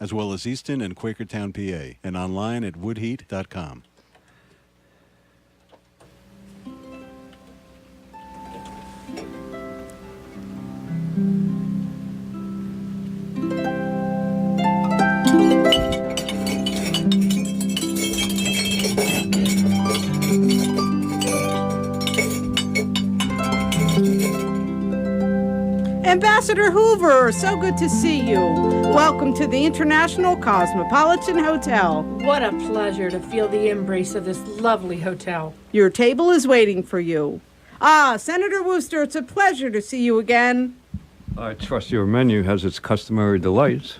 as well as Easton and Quakertown, PA, and online at woodheat.com. Ambassador Hoover, so good to see you. Welcome to the International Cosmopolitan Hotel. What a pleasure to feel the embrace of this lovely hotel. Your table is waiting for you. Ah, Senator Wooster, it's a pleasure to see you again. I trust your menu has its customary delights.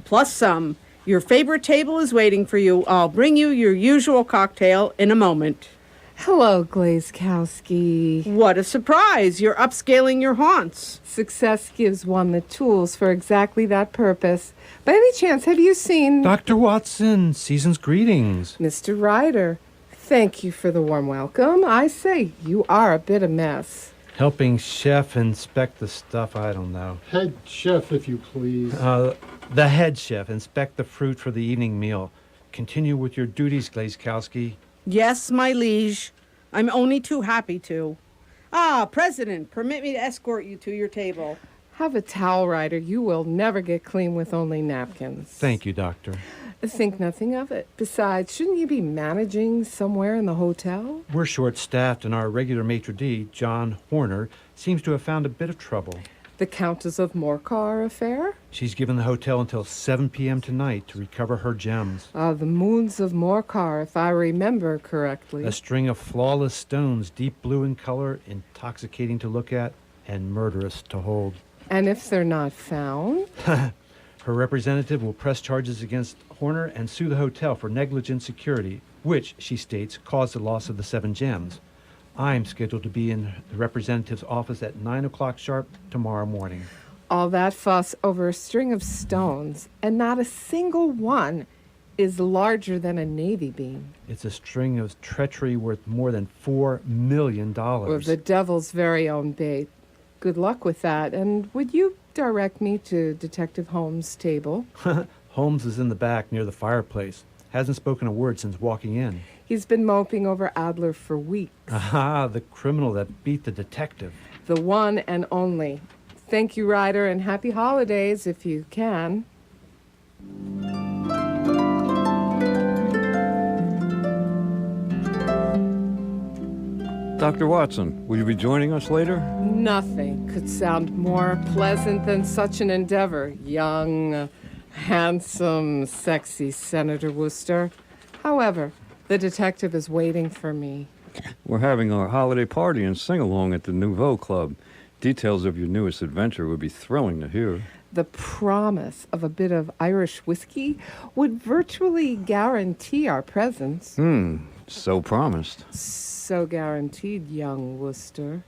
Plus some. Your favorite table is waiting for you. I'll bring you your usual cocktail in a moment. Hello, Glazkowski. What a surprise. You're upscaling your haunts. Success gives one the tools for exactly that purpose. By any chance, have you seen... Dr. Watson, season's greetings. Mr. Ryder, thank you for the warm welcome. I say, you are a bit a mess. Helping chef inspect the stuff, I don't know. Head chef, if you please. The head chef, inspect the fruit for the evening meal. Continue with your duties, Glazkowski. Yes, my liege. I'm only too happy to. Ah, President, permit me to escort you to your table. Have a towel, Ryder. You will never get clean with only napkins. Thank you, Doctor. Think nothing of it. Besides, shouldn't you be managing somewhere in the hotel? We're short-staffed, and our regular maitre d', John Horner, seems to have found a bit of trouble. The Countess of Morcar affair? She's given the hotel until 7 p.m. tonight to recover her gems. The moons of Morcar, if I remember correctly. A string of flawless stones, deep blue in color, intoxicating to look at, and murderous to hold. And if they're not found? Her representative will press charges against Horner and sue the hotel for negligent security, which, she states, caused the loss of the 7 gems. I'm scheduled to be in the representative's office at 9 o'clock sharp tomorrow morning. All that fuss over a string of stones, and not a single one is larger than a navy beam. It's a string of treachery worth more than $4 million. Or the devil's very own bait. Good luck with that. And would you direct me to Detective Holmes' table? Holmes is in the back near the fireplace. Hasn't spoken a word since walking in. He's been moping over Adler for weeks. Aha, the criminal that beat the detective. The one and only. Thank you, Ryder, and happy holidays if you can. Dr. Watson, will you be joining us later? Nothing could sound more pleasant than such an endeavor. Young, handsome, sexy Senator Wooster. However, the detective is waiting for me. We're having our holiday party and sing-along at the Nouveau Club. Details of your newest adventure would be thrilling to hear. The promise of a bit of Irish whiskey would virtually guarantee our presence. So promised. So guaranteed, young Wooster.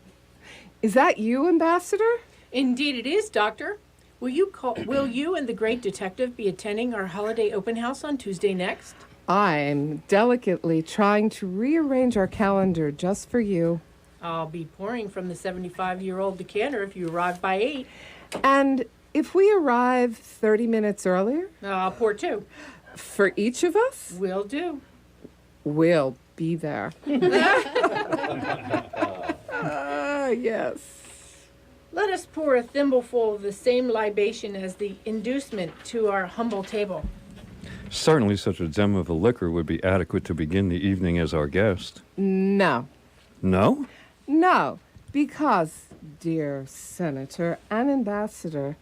Is that you, Ambassador? Indeed it is, Doctor. Will you and the great detective be attending our holiday open house on Tuesday next? I'm delicately trying to rearrange our calendar just for you. I'll be pouring from the 75-year-old decanter if you arrive by 8. And if we arrive 30 minutes earlier? I'll pour 2. For each of us? Will do. We'll be there. Yes. Let us pour a thimbleful of the same libation as the inducement to our humble table. Certainly such a gem of a liquor would be adequate to begin the evening as our guest. No. No? No, because, dear Senator and Ambassador,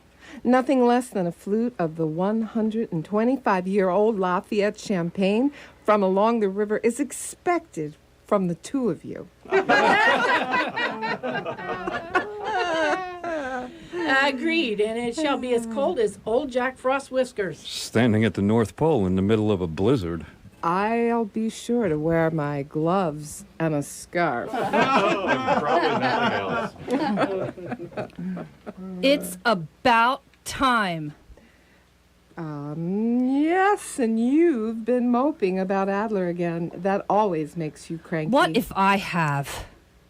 nothing less than a flute of the 125-year-old Lafayette champagne from along the river is expected from the two of you. Agreed, and it shall be as cold as old Jack Frost whiskers. Standing at the North Pole in the middle of a blizzard. I'll be sure to wear my gloves and a scarf. Probably nothing else. It's about time. Yes, and you've been moping about Adler again. That always makes you cranky. What if I have?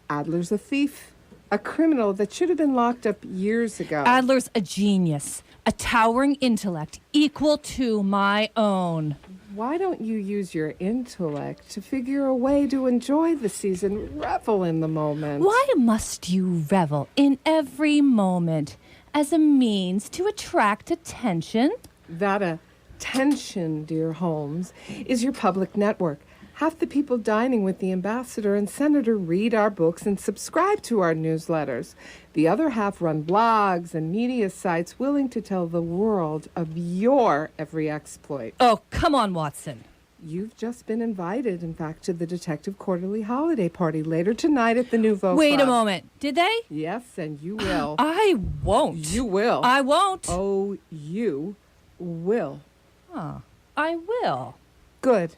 Adler's a thief. A criminal that should have been locked up years ago. Adler's a genius. A towering intellect equal to my own. Why don't you use your intellect to figure a way to enjoy the season, revel in the moment? Why must you revel in every moment as a means to attract attention? That attention, dear Holmes, is your public network. Half the people dining with the ambassador and senator read our books and subscribe to our newsletters. The other half run blogs and media sites willing to tell the world of your every exploit. Oh, come on, Watson. You've just been invited, in fact, to the Detective Quarterly holiday party later tonight at the Nouveau Wait a Club. moment. Did they? Yes, and you will. I won't. You will. I won't. Oh, you will. Oh, I will. Good.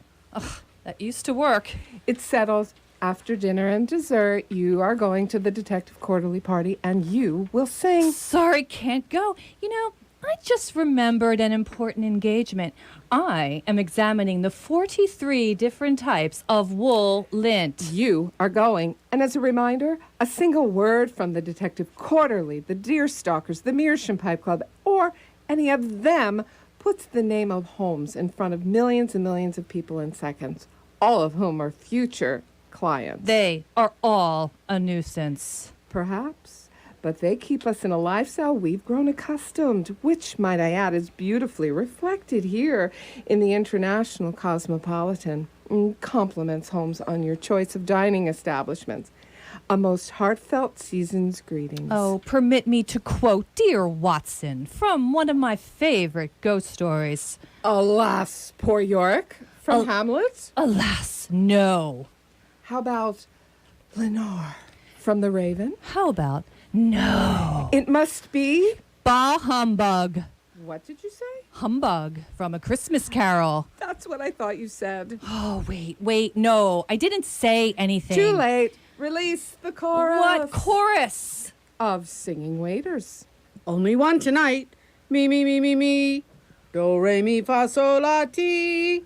That used to work. It's settled. After dinner and dessert, you are going to the Detective Quarterly party, and you will sing. Sorry, can't go. You know, I just remembered an important engagement. I am examining the 43 different types of wool lint. You are going. And as a reminder, a single word from the Detective Quarterly, the Deerstalkers, the Meerschaum Pipe Club, or any of them puts the name of Holmes in front of millions and millions of people in seconds, all of whom are future clients. They are all a nuisance. Perhaps, but they keep us in a lifestyle we've grown accustomed, which, might I add, is beautifully reflected here in the International Cosmopolitan. Compliments, Holmes, on your choice of dining establishments. A most heartfelt season's greetings. Oh, permit me to quote Dear Watson from one of my favorite ghost stories. Alas, poor Yorick from Hamlet. Alas, no. How about Lenore from The Raven? How about no? It must be. Bah humbug. What did you say? Humbug from A Christmas Carol. That's what I thought you said. Oh, wait, no. I didn't say anything. Too late. Release the chorus. What chorus? Of Singing Waiters. Only one tonight. Me, me, me, me, me. Do, re, mi, fa, sol, la, ti.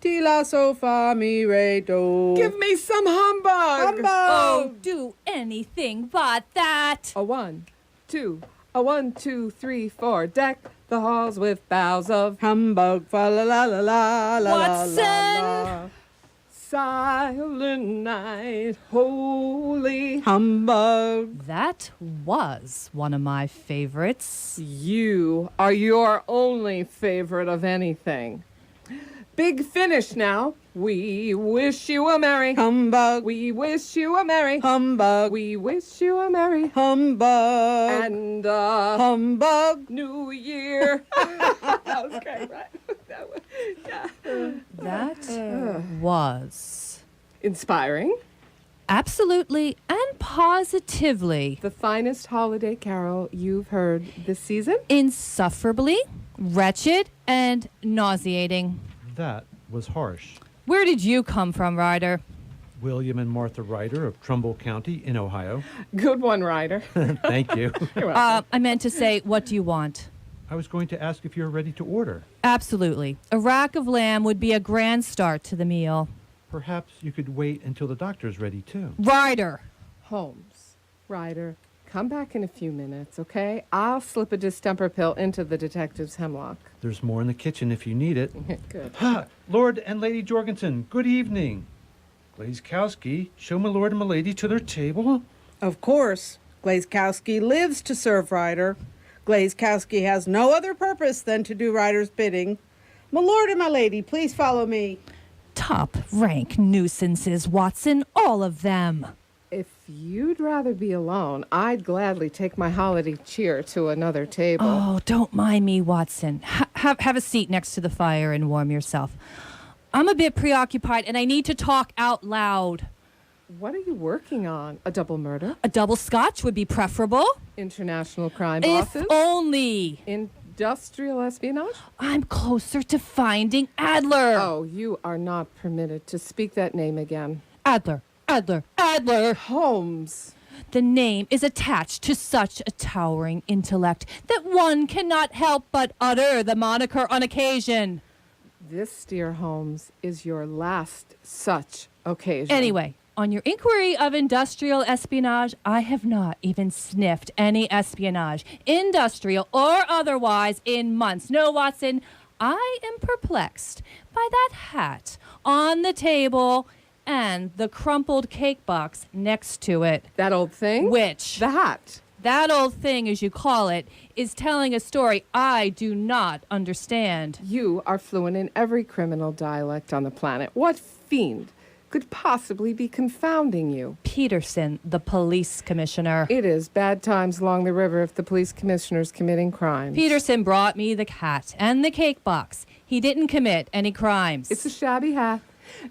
Ti, la, so, fa, mi, re, do. Give me some humbug. Humbug. Oh, do anything but that. A 1, 2, a 1, 2, 3, 4. Deck the halls with boughs of Humbug, fa, la, la, la, la, la, Watson. la, la. Silent Night, holy Humbug. That was one of my favorites. You are your only favorite of anything. Big finish now. We wish you a merry Humbug. We wish you a merry Humbug. We wish you a merry Humbug. and Humbug. New Year. That was great, right? That was Inspiring. absolutely and positively The finest holiday carol you've heard this season. insufferably wretched and nauseating. That was harsh. Where did you come from, Ryder? William and Martha Ryder of Trumbull County in Ohio. Good one, Ryder. Thank you. You're welcome. I meant to say, what do you want? I was going to ask if you're ready to order. Absolutely. A rack of lamb would be a grand start to the meal. Perhaps you could wait until the doctor's ready, too. Ryder. Holmes, Ryder, come back in a few minutes, okay? I'll slip a distemper pill into the detective's hemlock. There's more in the kitchen if you need it. Good. Ha! Lord and Lady Jorgensen, good evening. Glazkowski, show my lord and my lady to their table. Of course, Glazkowski lives to serve Ryder. Glazkowski has no other purpose than to do Ryder's bidding. My lord and my lady, please follow me. Top rank nuisances, Watson, all of them. If you'd rather be alone, I'd gladly take my holiday cheer to another table. Oh, don't mind me, Watson. Have a seat next to the fire and warm yourself. I'm a bit preoccupied and I need to talk out loud. What are you working on? A double murder? A double scotch would be preferable. International crime If bosses? only. Industrial espionage? I'm closer to finding Adler. Oh, you are not permitted to speak that name again. Adler. Holmes. The name is attached to such a towering intellect that one cannot help but utter the moniker on occasion. This, dear Holmes, is your last such occasion. Anyway, On your inquiry of industrial espionage, I have not even sniffed any espionage, industrial or otherwise, in months. No, Watson, I am perplexed by that hat on the table and the crumpled cake box next to it. That old thing? Which? The hat. That old thing, as you call it, is telling a story I do not understand. You are fluent in every criminal dialect on the planet. What fiend could possibly be confounding you? Peterson, the police commissioner. It is bad times along the river if the police commissioner's committing crimes. Peterson brought me the hat and the cake box. He didn't commit any crimes. It's a shabby hat.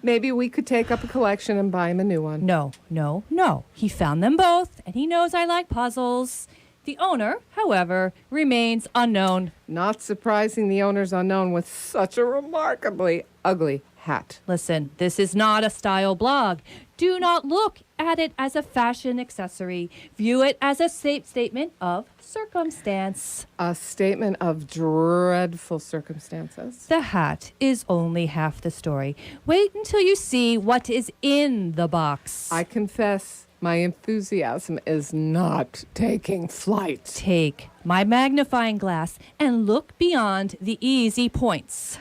Maybe we could take up a collection and buy him a new one. No. He found them both, and he knows I like puzzles. The owner, however, remains unknown. Not surprising the owner's unknown with such a remarkably ugly hat. Listen, this is not a style blog. Do not look at it as a fashion accessory. View it as a statement of circumstance. A statement of dreadful circumstances. The hat is only half the story. Wait until you see what is in the box. I confess, my enthusiasm is not taking flight. Take my magnifying glass and look beyond the easy points.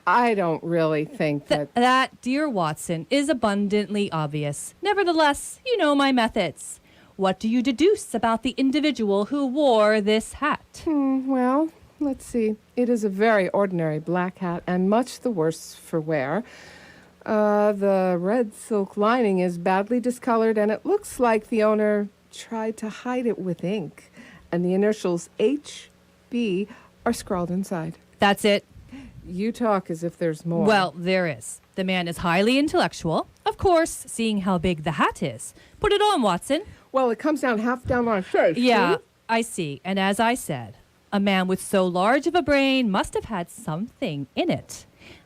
I don't really think that... That, dear Watson, is abundantly obvious. Nevertheless, you know my methods. What do you deduce about the individual who wore this hat? Well, let's see. It is a very ordinary black hat and much the worse for wear. The red silk lining is badly discolored, and it looks like the owner tried to hide it with ink. And the initials HB are scrawled inside. That's it. You talk as if there's more. Well, there is. The man is highly intellectual. Of course, seeing how big the hat is. Put it on, Watson. Well, it comes down half down my face. Yeah, I see. And as I said, a man with so large of a brain must have had something in it.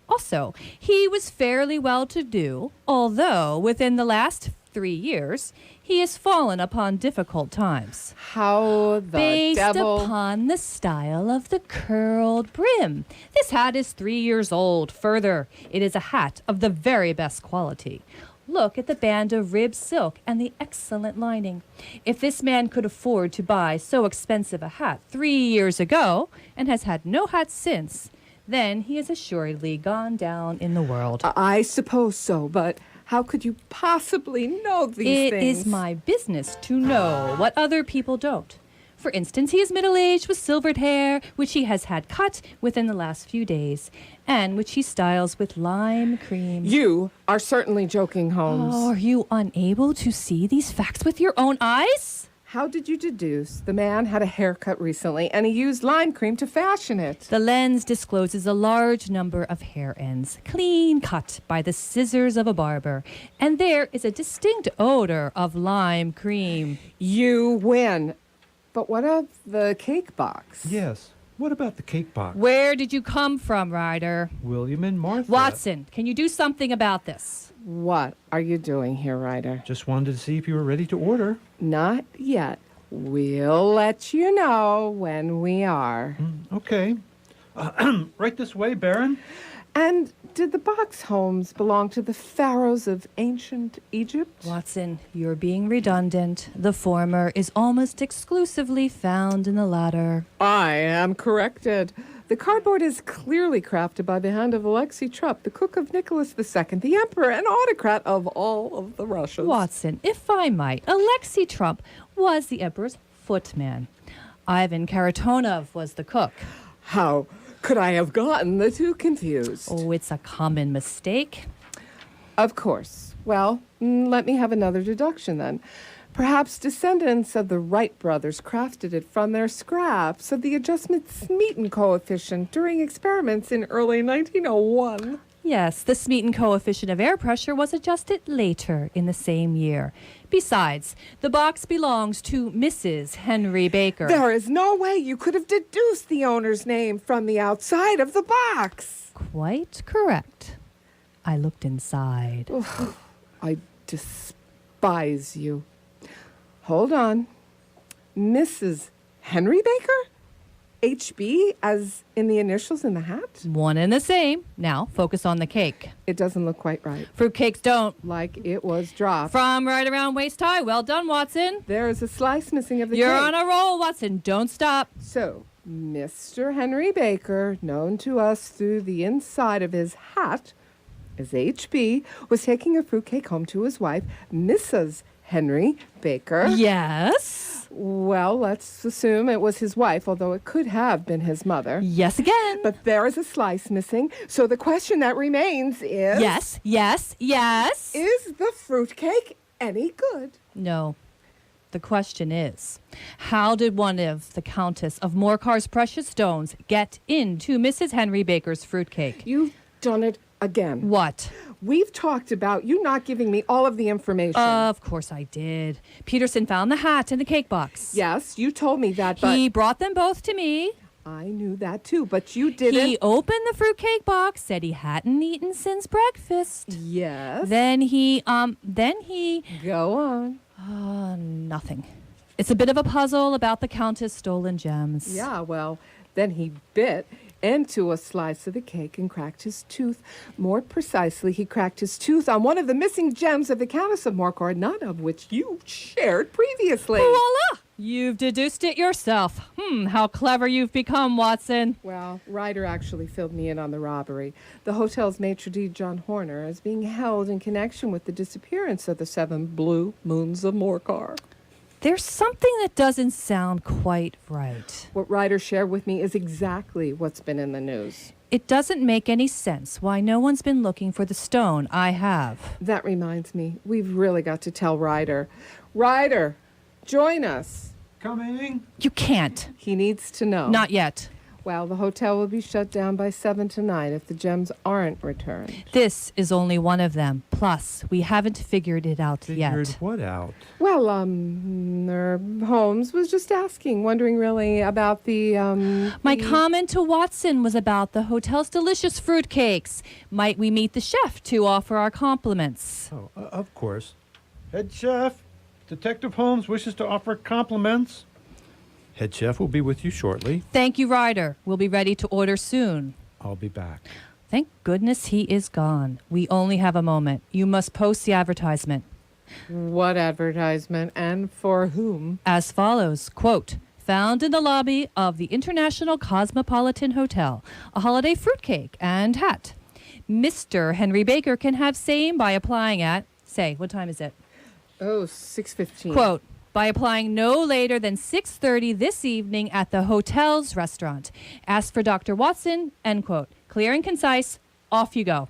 Also, he was fairly well-to-do, although within the last 3 years, he has fallen upon difficult times. How the Based devil... upon the style of the curled brim. This hat is 3 years old. Further, it is a hat of the very best quality. Look at the band of ribbed silk and the excellent lining. If this man could afford to buy so expensive a hat 3 years ago and has had no hat since, then he has assuredly gone down in the world. I suppose so, but how could you possibly know these things? It is my business to know what other people don't. For instance, he is middle-aged with silvered hair, which he has had cut within the last few days, and which he styles with lime cream. You are certainly joking, Holmes. Oh, are you unable to see these facts with your own eyes? How did you deduce the man had a haircut recently and he used lime cream to fashion it? The lens discloses a large number of hair ends, clean cut by the scissors of a barber, and there is a distinct odor of lime cream. You win. But what of the cake box? Yes. What about the cake box? Where did you come from, Ryder? William and Martha. Watson, can you do something about this? What are you doing here, Ryder? Just wanted to see if you were ready to order. Not yet. We'll let you know when we are. Okay. Right this way, Baron. And did the box, Holmes, belong to the pharaohs of ancient Egypt? Watson, you're being redundant. The former is almost exclusively found in the latter. I am corrected. The cardboard is clearly crafted by the hand of Alexei Trupp, the cook of Nicholas II, the emperor and autocrat of all of the Russias. Watson, if I might, Alexei Trupp was the emperor's footman. Ivan Karatonov was the cook. How could I have gotten the two confused? Oh, it's a common mistake. Of course. Well, let me have another deduction then. Perhaps descendants of the Wright brothers crafted it from their scraps of the adjustment Smeaton coefficient during experiments in early 1901. Yes, the Smeaton coefficient of air pressure was adjusted later in the same year. Besides, the box belongs to Mrs. Henry Baker. There is no way you could have deduced the owner's name from the outside of the box. Quite correct. I looked inside. I despise you. Hold on. Mrs. Henry Baker? HB, as in the initials in the hat? One and the same. Now, focus on the cake. It doesn't look quite right. Fruitcakes don't. Like it was dropped. From right around waist high. Well done, Watson. There is a slice missing of the You're cake. on a roll, Watson. Don't stop. So, Mr. Henry Baker, known to us through the inside of his hat as HB, was taking a fruitcake home to his wife, Mrs. Henry Baker. Yes. Well, let's assume it was his wife, although it could have been his mother. Yes again. But there is a slice missing, so the question that remains is... Yes, yes, yes. Is the fruitcake any good? No. The question is, how did one of the Countess of Morcar's precious stones get into Mrs. Henry Baker's fruitcake? You've done it again. What? We've talked about you not giving me all of the information. Of course I did. Peterson found the hat in the cake box. Yes, you told me that, but... He brought them both to me. I knew that too, but you didn't... He opened the fruitcake box, said he hadn't eaten since breakfast. Yes. Then he... Go on. Nothing. It's a bit of a puzzle about the Countess' stolen gems. Yeah, well, then he bit into a slice of the cake and cracked his tooth. More precisely, he cracked his tooth on one of the missing gems of the Countess of Morcar, none of which you shared previously. Voila! You've deduced it yourself. How clever you've become, Watson. Well, Ryder actually filled me in on the robbery. The hotel's maitre d', John Horner, is being held in connection with the disappearance of the 7 blue moons of Morcar. There's something that doesn't sound quite right. What Ryder shared with me is exactly what's been in the news. It doesn't make any sense why no one's been looking for the stone I have. That reminds me, we've really got to tell Ryder. Ryder, join us. Coming. You can't. He needs to know. Not yet. Well, the hotel will be shut down by 7 tonight if the gems aren't returned. This is only one of them. Plus, we haven't figured it out Figured yet. what out? Well, Holmes was just asking, wondering really about the, My comment to Watson was about the hotel's delicious fruitcakes. Might we meet the chef to offer our compliments? Oh, of course. Head chef, Detective Holmes wishes to offer compliments. Head chef will be with you shortly. Thank you, Ryder. We'll be ready to order soon. I'll be back. Thank goodness he is gone. We only have a moment. You must post the advertisement. What advertisement and for whom? As follows, quote, found in the lobby of the International Cosmopolitan Hotel, a holiday fruitcake and hat. Mr. Henry Baker can have same by applying at, say, what time is it? Oh, 6:15. Quote, by applying no later than 6:30 this evening at the hotel's restaurant. Ask for Dr. Watson, end quote. Clear and concise, off you go.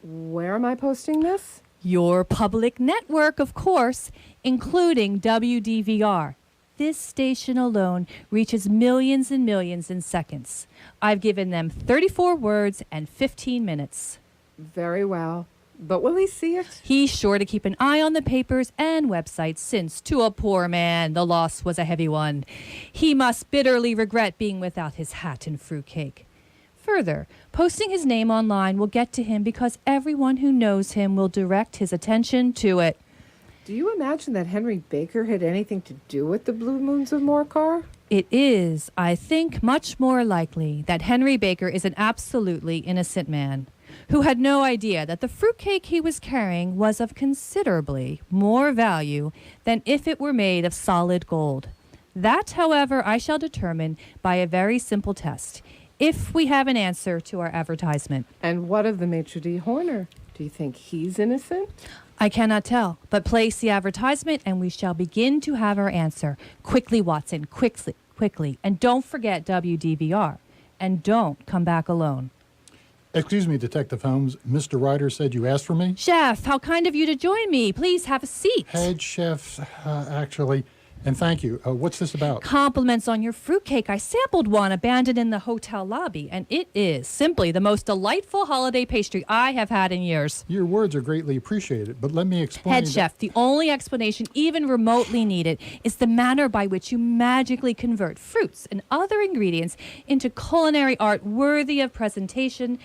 Where am I posting this? Your public network, of course, including WDVR. This station alone reaches millions and millions in seconds. I've given them 34 words and 15 minutes. Very well. But will he see it? He's sure to keep an eye on the papers and websites since, to a poor man, the loss was a heavy one. He must bitterly regret being without his hat and fruitcake. Further, posting his name online will get to him because everyone who knows him will direct his attention to it. Do you imagine that Henry Baker had anything to do with the Blue Moons of Morcar? It is, I think, much more likely that Henry Baker is an absolutely innocent man who had no idea that the fruitcake he was carrying was of considerably more value than if it were made of solid gold. That, however, I shall determine by a very simple test, if we have an answer to our advertisement. And what of the maitre d' Horner? Do you think he's innocent? I cannot tell, but place the advertisement and we shall begin to have our answer. Quickly, Watson, quickly. And don't forget WDVR. And don't come back alone. Excuse me, Detective Holmes. Mr. Ryder said you asked for me? Chef, how kind of you to join me. Please have a seat. Head chef, actually. And thank you. What's this about? Compliments on your fruitcake. I sampled one abandoned in the hotel lobby, and it is simply the most delightful holiday pastry I have had in years. Your words are greatly appreciated, but let me explain. Head chef, the only explanation even remotely needed is the manner by which you magically convert fruits and other ingredients into culinary art worthy of presentation.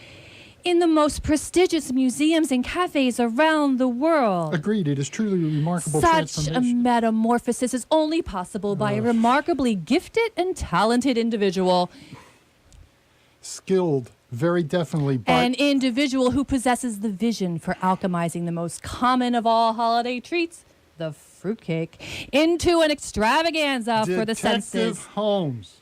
in the most prestigious museums and cafes around the world. Agreed. It is truly a remarkable Such a transformation. metamorphosis is only possible by a remarkably gifted and talented individual. Skilled, very definitely. But An individual who possesses the vision for alchemizing the most common of all holiday treats, the fruitcake, into an extravaganza for the senses. Detective Holmes,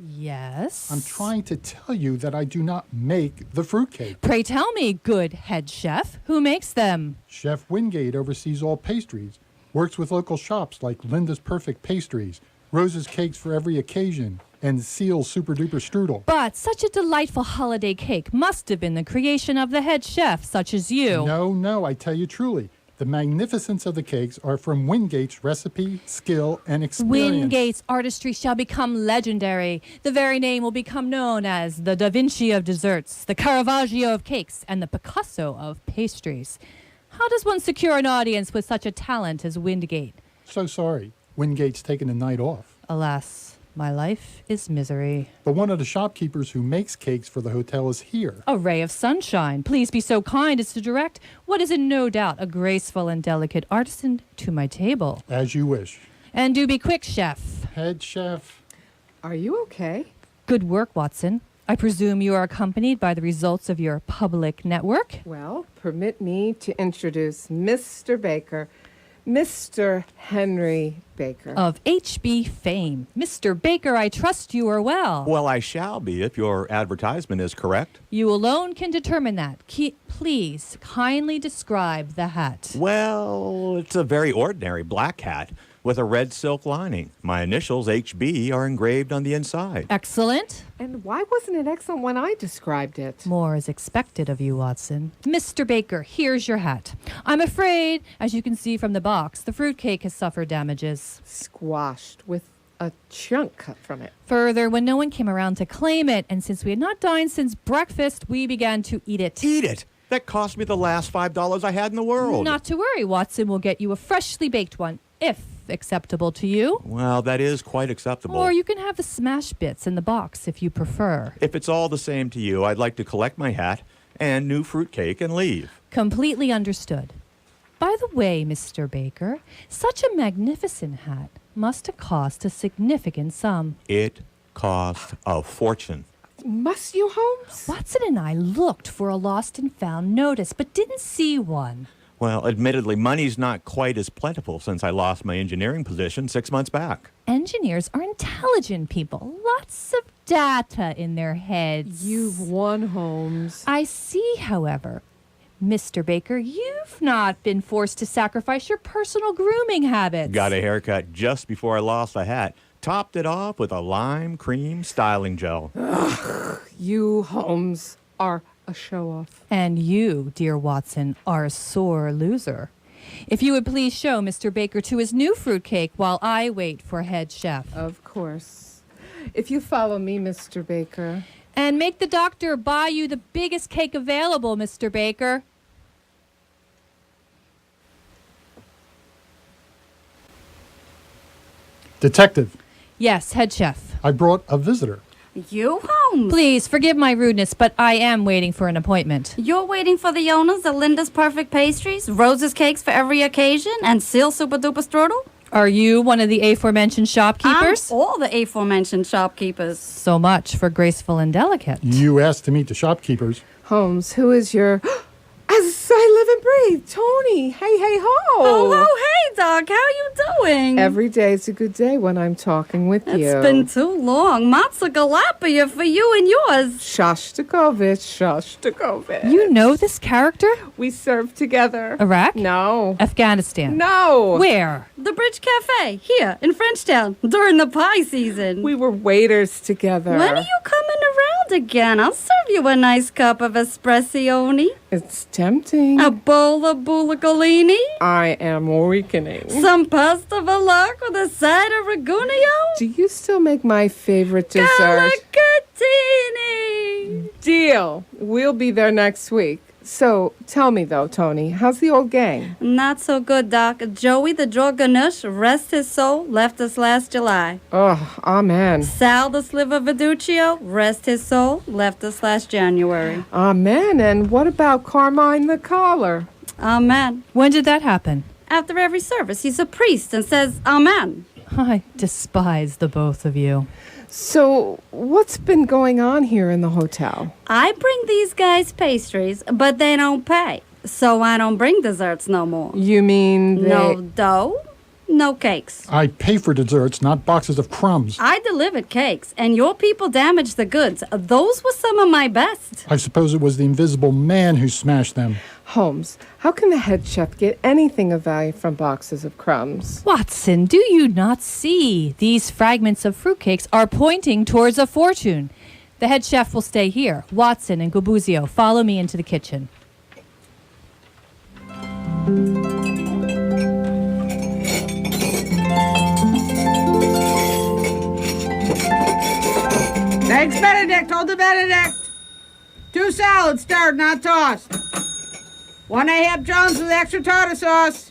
Yes? I'm trying to tell you that I do not make the fruitcake. Pray tell me, good head chef, who makes them? Chef Wingate oversees all pastries, works with local shops like Linda's Perfect Pastries, Rose's Cakes for Every Occasion, and Seal's Super Duper Strudel. But such a delightful holiday cake must have been the creation of the head chef, such as you. No, I tell you truly. The magnificence of the cakes are from Wingate's recipe, skill, and experience. Wingate's artistry shall become legendary. The very name will become known as the Da Vinci of desserts, the Caravaggio of cakes, and the Picasso of pastries. How does one secure an audience with such a talent as Wingate? So sorry. Wingate's taken a night off. Alas, my life is misery. But one of the shopkeepers who makes cakes for the hotel is here. A ray of sunshine. Please be so kind as to direct what is in no doubt a graceful and delicate artisan to my table. As you wish. And do be quick, chef. Head chef. Are you okay? Good work, Watson. I presume you are accompanied by the results of your public network? Well, permit me to introduce Mr. Baker, Mr. Henry Baker. Of HB fame. Mr. Baker, I trust you are well. Well, I shall be if your advertisement is correct. You alone can determine that. Please kindly describe the hat. Well, it's a very ordinary black hat with a red silk lining. My initials, HB, are engraved on the inside. Excellent. And why wasn't it excellent when I described it? More is expected of you, Watson. Mr. Baker, here's your hat. I'm afraid, as you can see from the box, the fruitcake has suffered damages. Squashed with a chunk cut from it. Further, when no one came around to claim it, and since we had not dined since breakfast, we began to eat it. Eat it! That cost me the last $5 I had in the world. Not to worry, Watson will get you a freshly baked one, if acceptable to you. Well, that is quite acceptable. Or you can have the smash bits in the box if you prefer. If it's all the same to you, I'd like to collect my hat and new fruitcake and leave. Completely understood. By the way, Mr. Baker, such a magnificent hat must have cost a significant sum. It cost a fortune. Must you, Holmes? Watson and I looked for a lost and found notice, but didn't see one. Well, admittedly, money's not quite as plentiful since I lost my engineering position 6 months back. Engineers are intelligent people. Lots of data in their heads. You've won, Holmes. I see, however, Mr. Baker, you've not been forced to sacrifice your personal grooming habits. Got a haircut just before I lost the hat. Topped it off with a lime cream styling gel. You, Holmes, are a show-off. And you, dear Watson, are a sore loser. If you would please show Mr. Baker to his new fruitcake while I wait for head chef. Of course. If you follow me, Mr. Baker. And make the doctor buy you the biggest cake available, Mr. Baker. Detective, Yes, head chef. I brought a visitor. You, Holmes? Please forgive my rudeness, but I am waiting for an appointment. You're waiting for the owners of Linda's Perfect Pastries, Rose's Cakes for Every Occasion, and Seal's Super Duper Strudel? Are you one of the aforementioned shopkeepers? All the aforementioned shopkeepers. So much for graceful and delicate. You asked to meet the shopkeepers. Holmes, who is your... As I live and breathe, Tony. Hey, hey, ho. Oh, hey, Doc. How you doing? Every day is a good day when I'm talking with you. It's been too long. Matza Galapia for you and yours. Shostakovich. You know this character? We served together. Iraq? No. Afghanistan? No. Where? The Bridge Cafe, here in Frenchtown, during the pie season. We were waiters together. When are you coming around again? I'll serve you a nice cup of espressione. It's tempting. A bowl of bullacolini. I am weakening. Some pasta veloc with a side of ragunio. Do you still make my favorite dessert? Calicatini. Deal. We'll be there next week. So, tell me though, Tony, how's the old gang? Not so good, Doc. Joey the drug ganush, rest his soul, left us last July. Oh, amen. Sal the sliver Viduccio, rest his soul, left us last January. Amen. And what about Carmine the Collar? Amen. When did that happen? After every service, he's a priest and says Amen. I despise the both of you. So, what's been going on here in the hotel? I bring these guys pastries, but they don't pay. So I don't bring desserts no more. You mean they... No dough, no cakes. I pay for desserts, not boxes of crumbs. I delivered cakes, and your people damaged the goods. Those were some of my best. I suppose it was the invisible man who smashed them. Holmes, how can the head chef get anything of value from boxes of crumbs? Watson, do you not see? These fragments of fruitcakes are pointing towards a fortune. The head chef will stay here. Watson and Gabuzio, follow me into the kitchen. Eggs Benedict, hold the Benedict. 2 salads stirred, not tossed. 1 Ahab Jones with extra tartar sauce.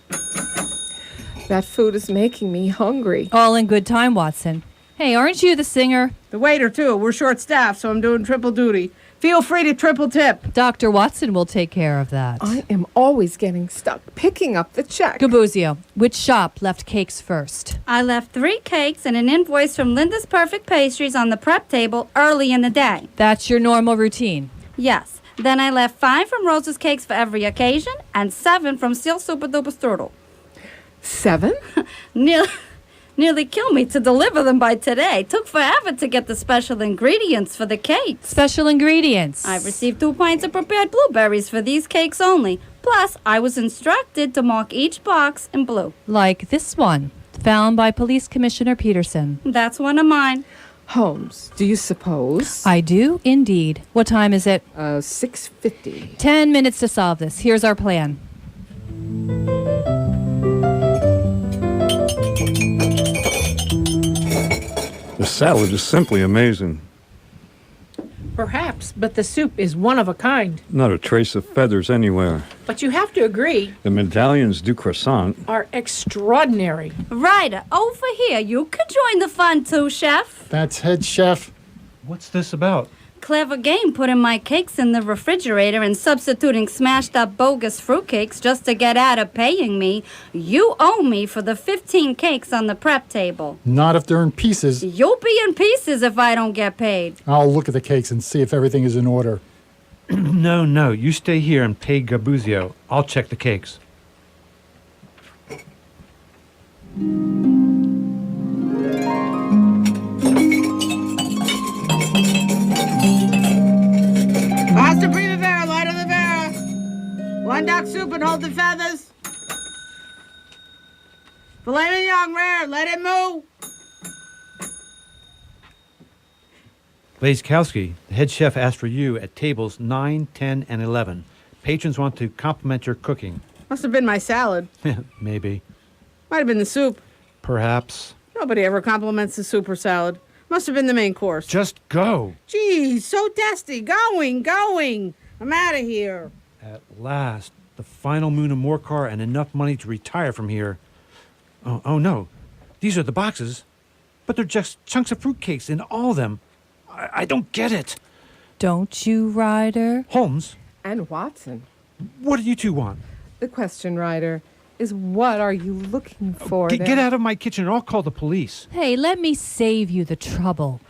That food is making me hungry. All in good time, Watson. Hey, aren't you the singer? The waiter, too. We're short-staffed, so I'm doing triple duty. Feel free to triple tip. Dr. Watson will take care of that. I am always getting stuck picking up the check. Gabuzio, which shop left cakes first? I left 3 cakes and an invoice from Linda's Perfect Pastries on the prep table early in the day. That's your normal routine. Yes. Then I left 5 from Rose's Cakes for every occasion and 7 from Seal Super Duper Strudel. 7? Nearly killed me to deliver them by today. Took forever to get the special ingredients for the cakes. Special ingredients. I've received 2 pints of prepared blueberries for these cakes only. Plus, I was instructed to mark each box in blue. Like this one, found by Police Commissioner Peterson. That's one of mine. Holmes, do you suppose? I do, indeed. What time is it? 6:50. 10 minutes to solve this. Here's our plan. The salad is simply amazing. Perhaps, but the soup is one of a kind. Not a trace of feathers anywhere. But you have to agree, The medallions du croissant. are extraordinary. Ryder, over here. You could join the fun too, chef. That's head chef. What's this about? Clever game putting my cakes in the refrigerator and substituting smashed up bogus fruitcakes just to get out of paying me. You owe me for the 15 cakes on the prep table. Not if they're in pieces. You'll be in pieces if I don't get paid. I'll look at the cakes and see if everything is in order. No. You stay here and pay Gabuzio. I'll check the cakes. Pasta primavera, light on the vera. 1 duck soup and hold the feathers. Filet mignon rare, let it move. Blazkowski, the head chef asked for you at tables 9, 10, and 11. Patrons want to compliment your cooking. Must have been my salad. Maybe. Might have been the soup. Perhaps. Nobody ever compliments the soup or salad. Must have been the main course. Just go. Geez, so dusty. Going. I'm out of here. At last, the final moon of Morcar and enough money to retire from here. Oh no. These are the boxes. But they're just chunks of fruitcakes in all of them. I don't get it. Don't you, Ryder? Holmes, And Watson. what do you two want? The question, Ryder, is what are you looking for there? Get out of my kitchen or I'll call the police. Hey, let me save you the trouble.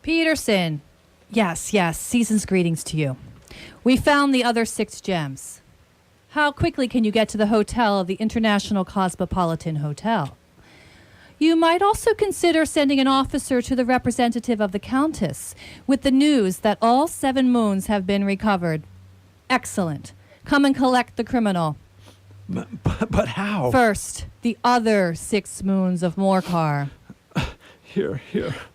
Peterson. Yes, season's greetings to you. We found the other 6 gems. How quickly can you get to the hotel of the International Cosmopolitan Hotel? You might also consider sending an officer to the representative of the Countess with the news that all 7 moons have been recovered. Excellent. Come and collect the criminal. But how? First, the other 6 moons of Morcar. Here.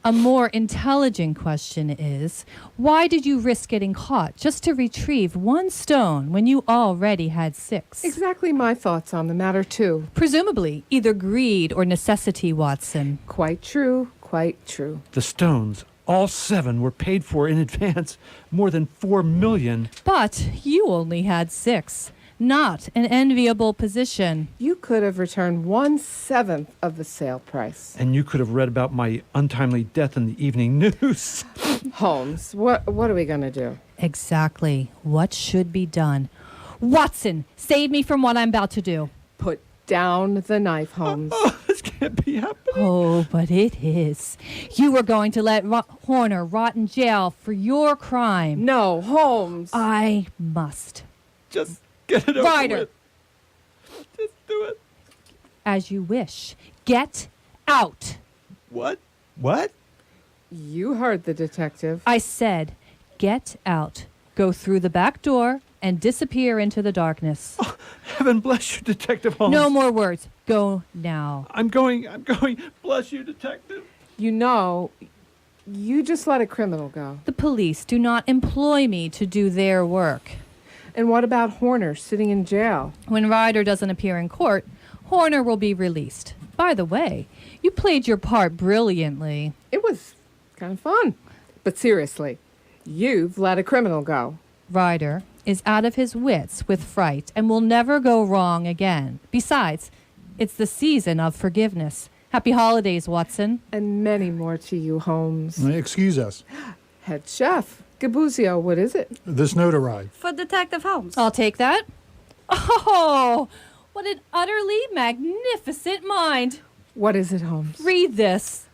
A more intelligent question is, why did you risk getting caught just to retrieve one stone when you already had 6? Exactly my thoughts on the matter, too. Presumably, either greed or necessity, Watson. Quite true, quite true. The stones, all 7, were paid for in advance, more than $4 million. But you only had 6. Not an enviable position. You could have returned 1/7 of the sale price. And you could have read about my untimely death in the evening news. Holmes, what are we going to do? Exactly. What should be done? Watson, save me from what I'm about to do. Put down the knife, Holmes. This can't be happening. Oh, but it is. You were going to let Horner rot in jail for your crime. No, Holmes. I must. Just get it over Ryder. with. Just do it. As you wish. Get out. What? You heard the detective. I said, get out. Go through the back door and disappear into the darkness. Oh, heaven bless you, Detective Holmes. No more words. Go now. I'm going. Bless you, Detective. You know, you just let a criminal go. The police do not employ me to do their work. And what about Horner sitting in jail? When Ryder doesn't appear in court, Horner will be released. By the way, you played your part brilliantly. It was kind of fun. But seriously, you've let a criminal go. Ryder is out of his wits with fright and will never go wrong again. Besides, it's the season of forgiveness. Happy holidays, Watson. And many more to you, Holmes. Excuse us. Head chef. Gabuzio, what is it? This note arrived. For Detective Holmes. I'll take that. Oh, what an utterly magnificent mind. What is it, Holmes? Read this.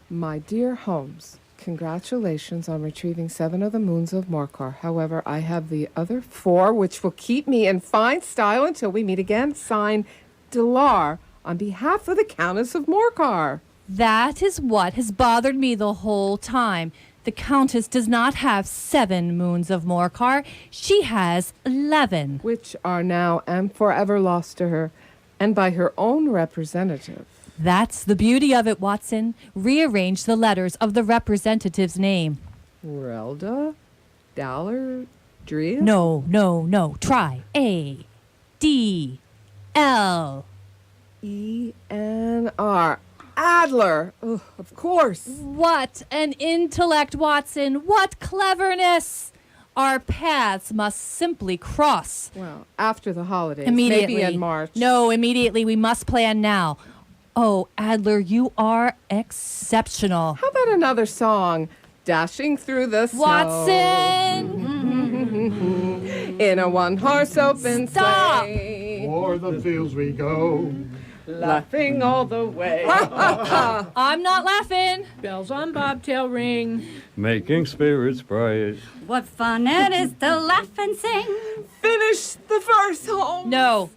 My dear Holmes, congratulations on retrieving 7 of the moons of Morcar. However, I have the other 4, which will keep me in fine style until we meet again. Signed, Delar, on behalf of the Countess of Morcar. That is what has bothered me the whole time. The Countess does not have 7 moons of Morcar. She has 11. Which are now and forever lost to her, and by her own representative. That's the beauty of it, Watson. Rearrange the letters of the representative's name. Relda? Dollar? Drea? No. Try. A. D. L. E-N-R. Adler. Ugh, of course. What an intellect, Watson. What cleverness. Our paths must simply cross. Well, after the holidays. Immediately. Maybe in March. No, immediately. We must plan now. Oh, Adler, you are exceptional. How about another song? Dashing through the snow. Watson! In a one-horse open Stop! sleigh. O'er the fields we go. Laughing all the way. I'm not laughing. Bells on bobtail ring. Making spirits bright. What fun it is to laugh and sing. Finish the verse, Holmes. No,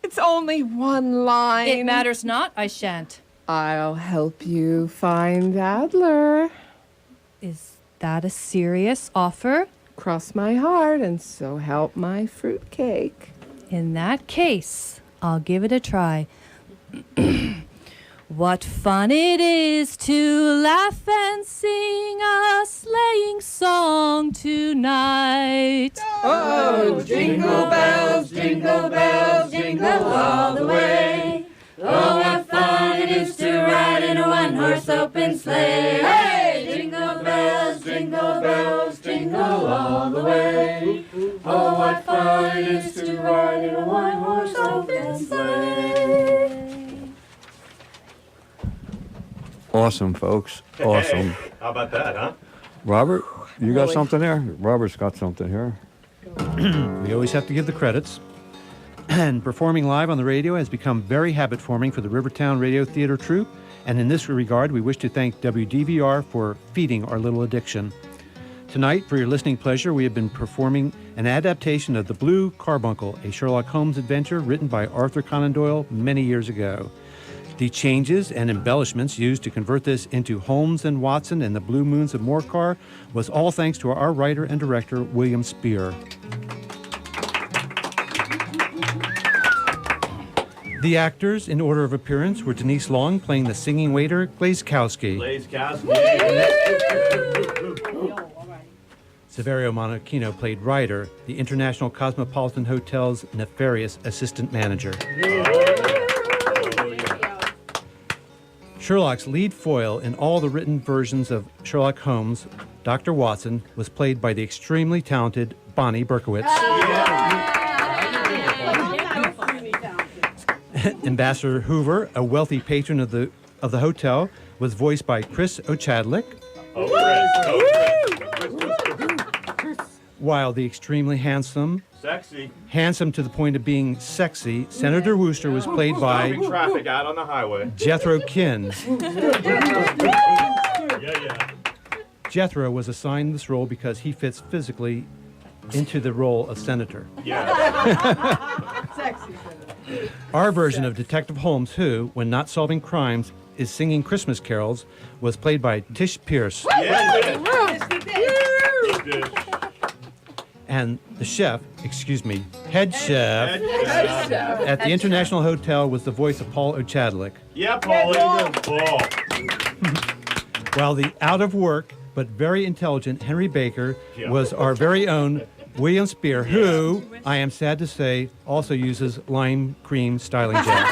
It's only one line. it matters not. I shan't. I'll help you find Adler. Is that a serious offer? Cross my heart and so help my fruitcake. In that case, I'll give it a try. What fun it is to laugh and sing a sleighing song tonight. Oh, jingle bells, jingle all the way. Oh, what fun it is to ride in a one-horse open sleigh. Hey! Jingle bells, jingle all the way. Oh, what fun it is to ride in a one-horse open sleigh. Awesome, folks. Awesome. Hey, how about that, huh? Robert, you got Really? something there? Robert's got something here. We always have to give the credits. And performing live on the radio has become very habit-forming for the Rivertown Radio Theater troupe. And in this regard, we wish to thank WDVR for feeding our little addiction. Tonight, for your listening pleasure, we have been performing an adaptation of The Blue Carbuncle, a Sherlock Holmes adventure written by Arthur Conan Doyle many years ago. The changes and embellishments used to convert this into Holmes and Watson and the Blue Moons of Morcar was all thanks to our writer and director, William Spear. The actors, in order of appearance, were Denise Long playing the singing waiter, Glazkowski. Severio Monachino played Ryder, the International Cosmopolitan Hotel's nefarious assistant manager. Sherlock's lead foil in all the written versions of Sherlock Holmes, Dr. Watson, was played by the extremely talented Bonnie Berkowitz. Ambassador Hoover, a wealthy patron of the hotel, was voiced by Chris O'Chadwick. While the extremely handsome to the point of being sexy, Senator Wooster was played by Traffic out on the highway. Jethro Kinn. Jethro was assigned this role because he fits physically into the role of senator. Our version of Detective Holmes, who, when not solving crimes, is singing Christmas carols, was played by Tish Pierce. And the head chef at the International Hotel was the voice of Paul O'Chadwick. Yeah, Paul. Paul. While the out of work but very intelligent Henry Baker was our very own William Spear, who, I am sad to say, also uses lime cream styling gel.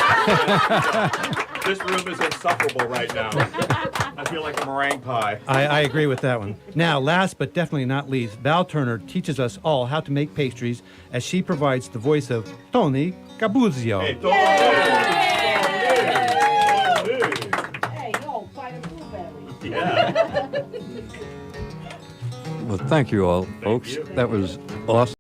This room is insufferable right now. I feel like a meringue pie. I agree with that one. Now, last but definitely not least, Val Turner teaches us all how to make pastries as she provides the voice of Tony Gabuzio. Hey, Tony! Hey, yo, fight a blueberry. Yeah. Well, thank you all, folks. you. That was awesome.